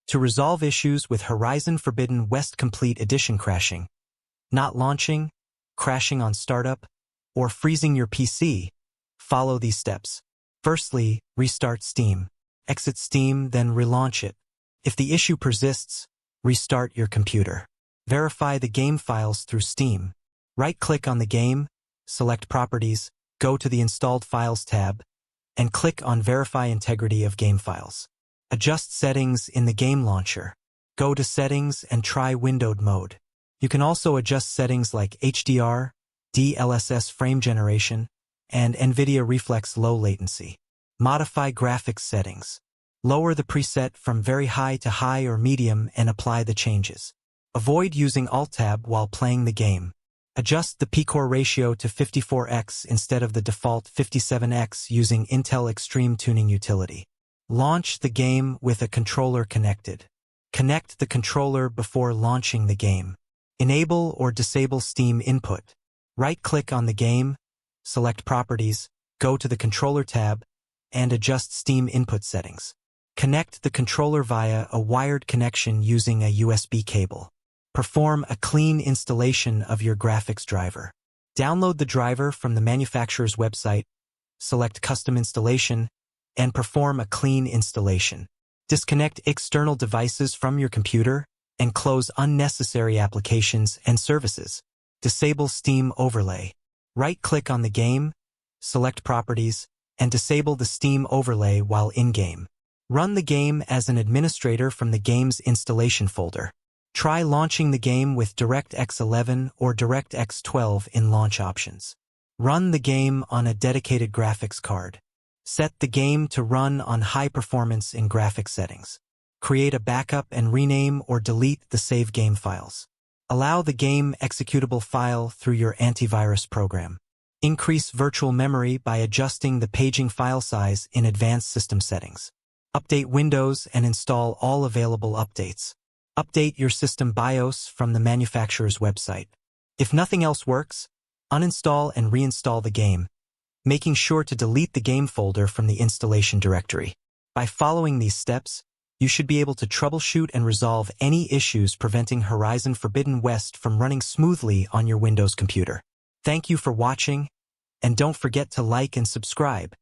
To resolve issues with Horizon Forbidden West Complete Edition crashing, not launching, crashing on startup, or freezing your PC, follow these steps. Firstly, restart Steam. Exit Steam, then relaunch it. If the issue persists, restart your computer. Verify the game files through Steam. Right-click on the game, select Properties, go to the Installed Files tab, and click on Verify Integrity of Game Files. Adjust settings in the game launcher. Go to Settings and try windowed mode. You can also adjust settings like HDR, DLSS frame generation, and NVIDIA Reflex low latency. Modify graphics settings. Lower the preset from very high to high or medium and apply the changes. Avoid using Alt-Tab while playing the game. Adjust the P-Core ratio to 54x instead of the default 57x using Intel Extreme Tuning Utility. Launch the game with a controller connected. Connect the controller before launching the game. Enable or disable Steam input. Right-click on the game, select Properties, go to the Controller tab, and adjust Steam input settings. Connect the controller via a wired connection using a USB cable. Perform a clean installation of your graphics driver. Download the driver from the manufacturer's website, select Custom Installation, and perform a clean installation. Disconnect external devices from your computer and close unnecessary applications and services. Disable Steam Overlay. Right-click on the game, select Properties, and disable the Steam Overlay while in-game. Run the game as an administrator from the game's installation folder. Try launching the game with DirectX 11 or DirectX 12 in launch options. Run the game on a dedicated graphics card. Set the game to run on high performance in graphics settings. Create a backup and rename or delete the save game files. Allow the game executable file through your antivirus program. Increase virtual memory by adjusting the paging file size in advanced system settings. Update Windows and install all available updates. Update your system BIOS from the manufacturer's website. If nothing else works, uninstall and reinstall the game, making sure to delete the game folder from the installation directory. By following these steps, you should be able to troubleshoot and resolve any issues preventing Horizon Forbidden West from running smoothly on your Windows computer. Thank you for watching, and don't forget to like and subscribe.